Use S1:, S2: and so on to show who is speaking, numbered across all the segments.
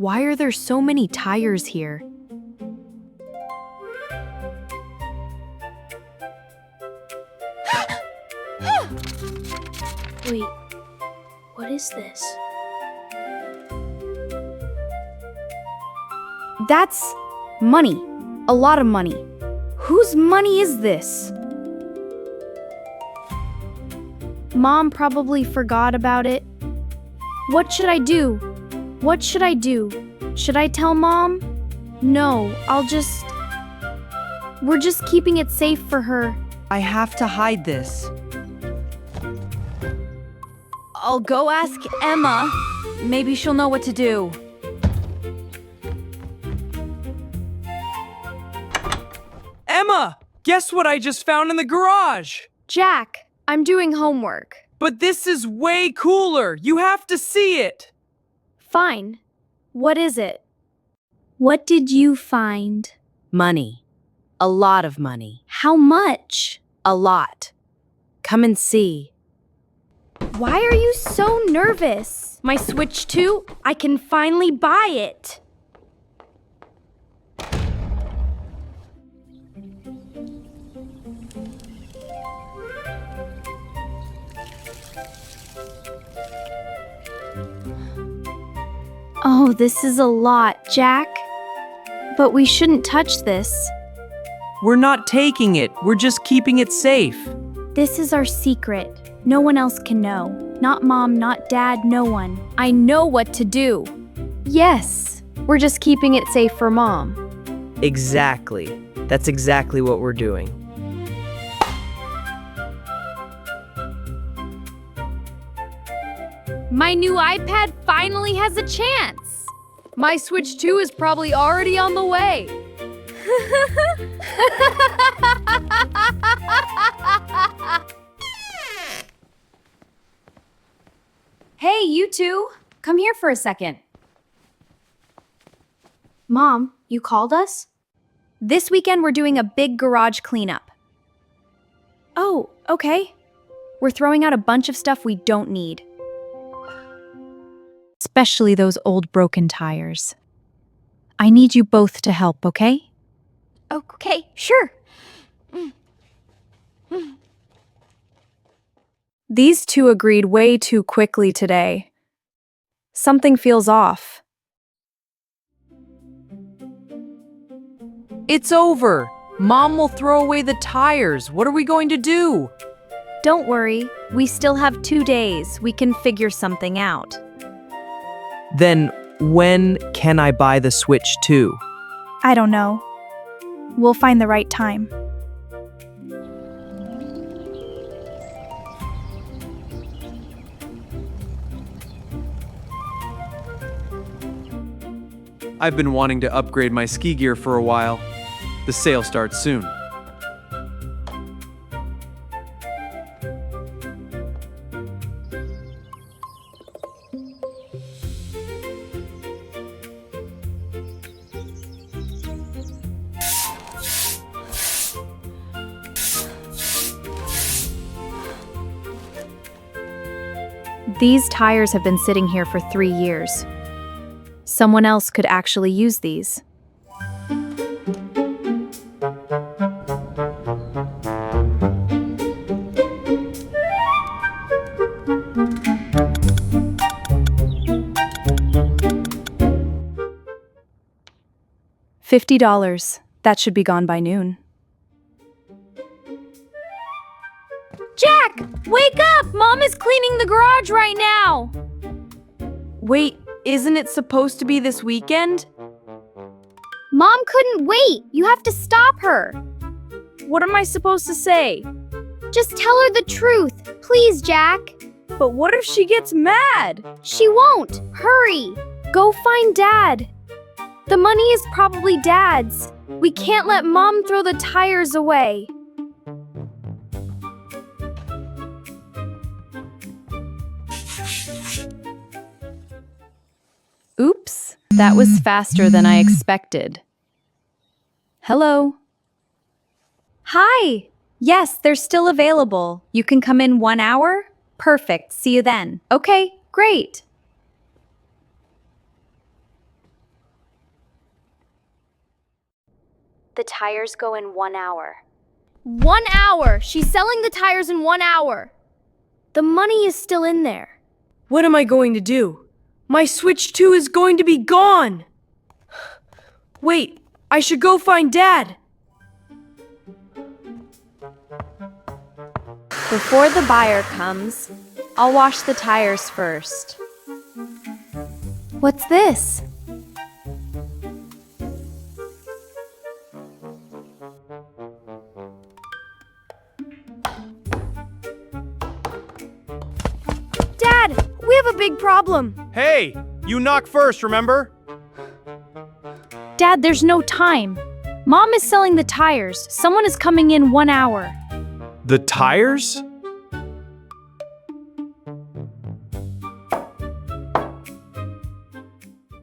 S1: Why are there so many tires here?
S2: Wait, what is this?
S1: That's money. A lot of money. Whose money is this? Mom probably forgot about it. What should I do? What should I do? Should I tell Mom? No, we're just keeping it safe for her.
S3: I have to hide this.
S1: I'll go ask Emma. Maybe she'll know what to do.
S3: Emma! Guess what I just found in the garage?
S1: Jack, I'm doing homework.
S3: But this is way cooler! You have to see it!
S1: Fine. What is it? What did you find?
S4: Money. A lot of money.
S1: How much?
S4: A lot. Come and see.
S1: Why are you so nervous? My Switch 2? I can finally buy it. Oh, this is a lot, Jack. But we shouldn't touch this.
S3: We're not taking it, we're just keeping it safe.
S1: This is our secret. No one else can know. Not Mom, not Dad, no one. I know what to do. Yes, we're just keeping it safe for Mom.
S3: Exactly. That's exactly what we're doing.
S1: My new iPad finally has a chance. My Switch 2 is probably already on the way.
S5: Hey, you two! Come here for a second.
S1: Mom, you called us? This weekend we're doing a big garage cleanup. Oh, okay. We're throwing out a bunch of stuff we don't need. Especially those old broken tires. I need you both to help, okay? Okay, sure. These two agreed way too quickly today. Something feels off.
S3: It's over! Mom will throw away the tires. What are we going to do?
S1: Don't worry, we still have 2 days. We can figure something out.
S3: Then, when can I buy the Switch 2?
S1: I don't know. We'll find the right time.
S6: I've been wanting to upgrade my ski gear for a while. The sale starts soon.
S1: These tires have been sitting here for 3 years. Someone else could actually use these. $50. That should be gone by noon. Jack! Wake up! Mom is cleaning the garage right now!
S3: Wait, isn't it supposed to be this weekend?
S1: Mom couldn't wait! You have to stop her!
S3: What am I supposed to say?
S1: Just tell her the truth! Please, Jack!
S3: But what if she gets mad?
S1: She won't! Hurry! Go find Dad! The money is probably Dad's. We can't let Mom throw the tires away. Oops, that was faster than I expected. Hello? Hi! Yes, they're still available. You can come in 1 hour? Perfect, see you then. Okay, great. The tires go in 1 hour.
S5: 1 hour! She's selling the tires in 1 hour.
S1: The money is still in there.
S4: What am I going to do? My Switch 2 is going to be gone! Wait, I should go find Dad!
S1: Before the buyer comes, I'll wash the tires first. What's this? Dad, we have a big problem.
S6: Hey, you knock first, remember?
S5: Dad, there's no time. Mom is selling the tires. Someone is coming in 1 hour.
S6: The tires?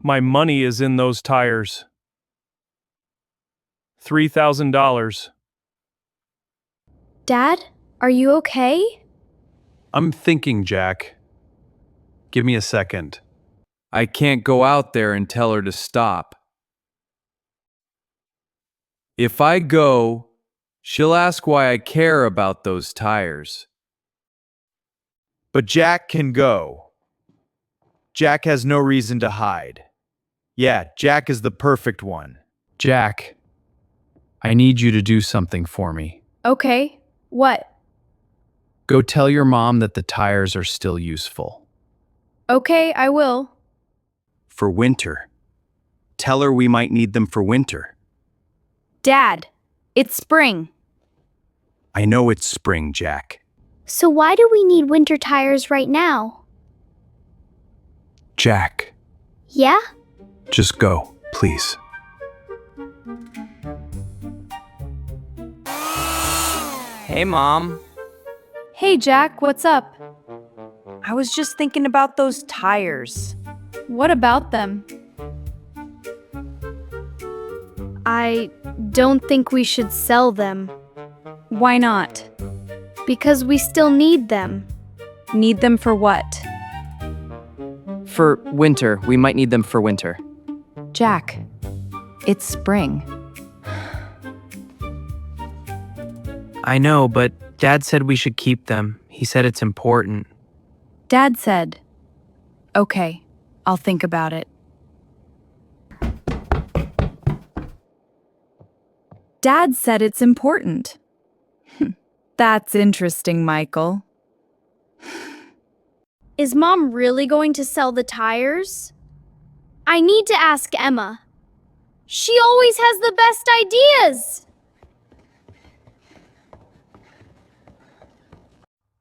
S6: My money is in those tires. $3,000.
S1: Dad, are you okay?
S6: I'm thinking, Jack. Give me a second. I can't go out there and tell her to stop. If I go, she'll ask why I care about those tires.
S7: But Jack can go. Jack has no reason to hide. Yeah, Jack is the perfect one.
S6: Jack, I need you to do something for me.
S5: Okay, what?
S6: Go tell your mom that the tires are still useful.
S5: Okay, I will.
S7: For winter. Tell her we might need them for winter.
S5: Dad, it's spring.
S7: I know it's spring, Jack.
S1: So why do we need winter tires right now?
S6: Jack,
S1: Yeah?
S6: just go, please.
S3: Hey, Mom.
S5: Hey, Jack, what's up?
S4: I was just thinking about those tires.
S5: What about them?
S1: I don't think we should sell them
S5: Why not?
S1: because we still need them.
S5: Need them for what?
S3: For winter, we might need them for winter.
S5: Jack, it's spring.
S3: I know, but Dad said we should keep them. He said it's important.
S5: Dad said, okay, I'll think about it. Dad said it's important. That's interesting, Michael.
S1: Is Mom really going to sell the tires? I need to ask Emma. She always has the best ideas.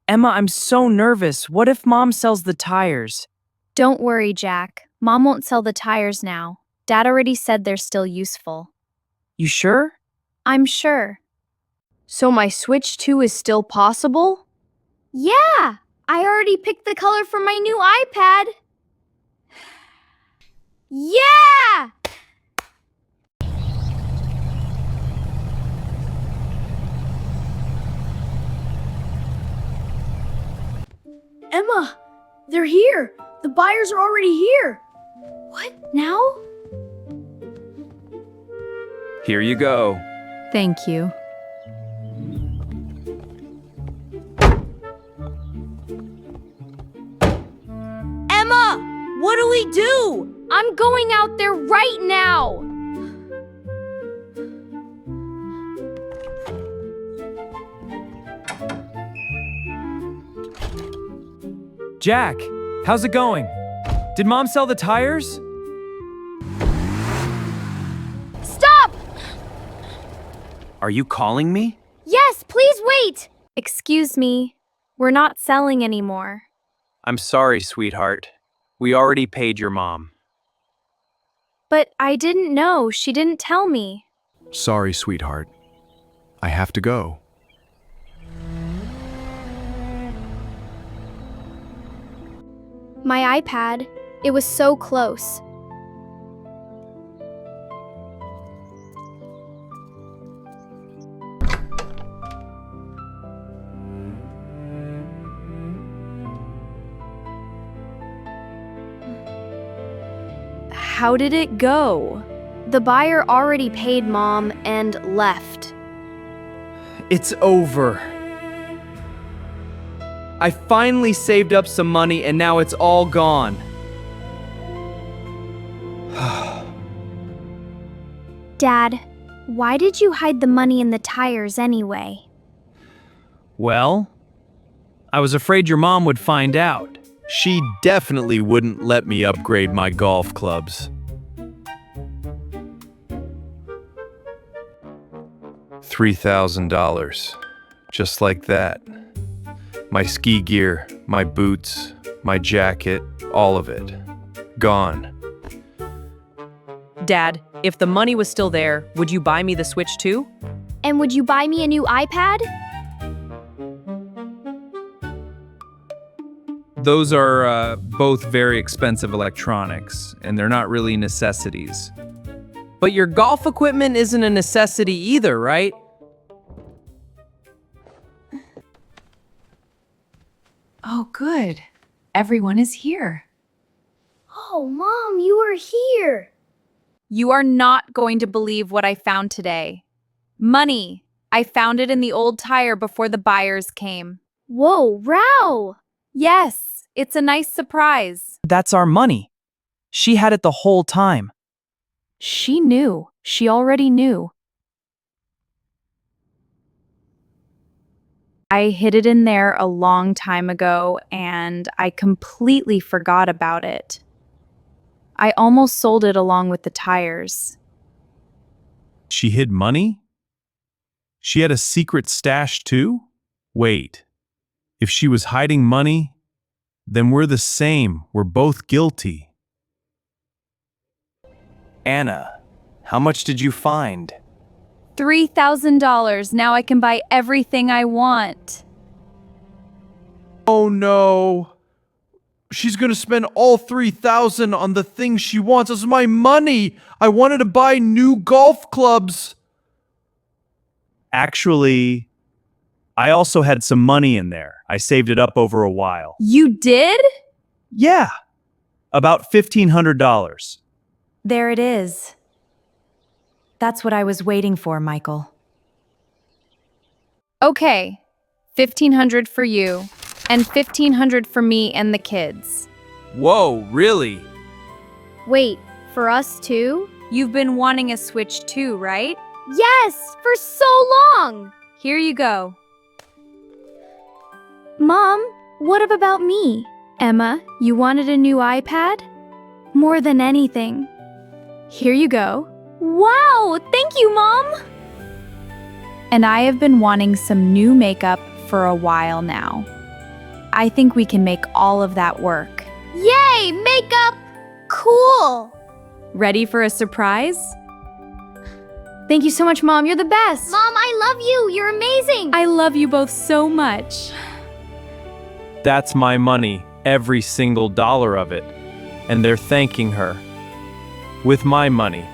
S4: Emma, I'm so nervous. What if Mom sells the tires?
S1: Don't worry, Jack. Mom won't sell the tires now. Dad already said they're still useful.
S4: You sure?
S1: I'm sure.
S5: So my Switch 2 is still possible?
S1: Yeah! I already picked the color for my new iPad. Yeah!
S2: Emma, they're here. The buyers are already here.
S1: What now?
S6: Here you go.
S5: Thank you.
S4: Emma, what do we do?
S1: I'm going out there right now.
S8: Jack, how's it going? Did Mom sell the tires?
S1: Stop!
S7: Are you calling me?
S1: Yes, please wait. Excuse me. We're not selling anymore.
S7: I'm sorry, sweetheart. We already paid your mom.
S1: But I didn't know. She didn't tell me.
S9: Sorry, sweetheart. I have to go.
S1: My iPad. It was so close.
S5: How did it go?
S1: The buyer already paid Mom and left.
S3: It's over. I finally saved up some money and now it's all gone.
S1: Dad, why did you hide the money in the tires anyway?
S3: Well, I was afraid your mom would find out.
S7: She definitely wouldn't let me upgrade my golf clubs. $3,000. Just like that. My ski gear, my boots, my jacket, all of it. Gone.
S4: Dad, if the money was still there, would you buy me the Switch too?
S1: And would you buy me a new iPad?
S6: Those are both very expensive electronics, and they're not really necessities.
S3: But your golf equipment isn't a necessity either, right?
S10: Oh, good. Everyone is here.
S2: Oh, Mom, you are here.
S5: You are not going to believe what I found today. Money. I found it in the old tire before the buyers came.
S1: Whoa, Rao!
S5: Yes, it's a nice surprise.
S8: That's our money. She had it the whole time.
S5: She knew. She already knew. I hid it in there a long time ago, and I completely forgot about it. I almost sold it along with the tires.
S6: She hid money? She had a secret stash too? Wait. If she was hiding money, then we're the same. We're both guilty.
S3: Anna, how much did you find?
S5: $3,000. Now I can buy everything I want.
S7: Oh no. She's gonna spend all $3,000 on the thing she wants. This is my money. I wanted to buy new golf clubs.
S8: Actually, I also had some money in there. I saved it up over a while.
S5: You did?
S8: Yeah, about $1,500.
S10: There it is. That's what I was waiting for, Michael.
S5: Okay, $1,500 for you, and $1,500 for me and the kids.
S3: Whoa, really?
S1: Wait, for us too?
S5: You've been wanting a Switch too, right?
S1: Yes, for so long!
S5: Here you go.
S1: Mom, what about me? Emma, you wanted a new iPad? More than anything.
S5: Here you go.
S1: Wow, thank you, Mom!
S5: And I have been wanting some new makeup for a while now. I think we can make all of that work.
S1: Yay, makeup! Cool!
S5: Ready for a surprise?
S1: Thank you so much, Mom. You're the best. Mom, I love you. You're amazing.
S5: I love you both so much.
S6: That's my money, every single dollar of it. And they're thanking her. With my money.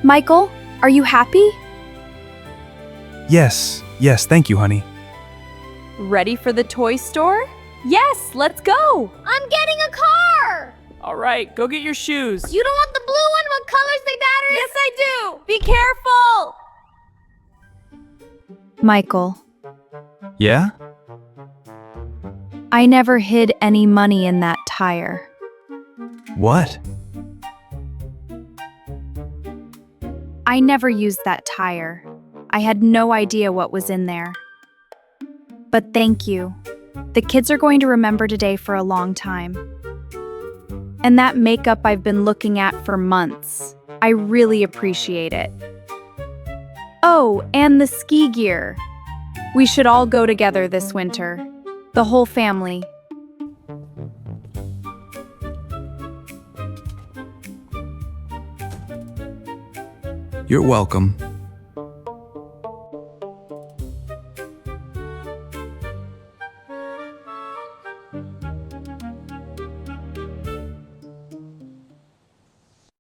S1: Michael, are you happy?
S8: Yes, thank you, honey.
S5: Ready for the toy store? Yes, let's go.
S2: I'm getting a car!
S3: All right, go get your shoes.
S2: You don't want the blue one? What color's the battery?
S5: Yes, I do. Be careful.
S1: Michael,
S6: Yeah?
S1: I never hid any money in that tire.
S8: What?
S1: I never used that tire. I had no idea what was in there. But thank you. The kids are going to remember today for a long time. And that makeup I've been looking at for months. I really appreciate it. Oh, and the ski gear. We should all go together this winter. The whole family.
S9: You're welcome.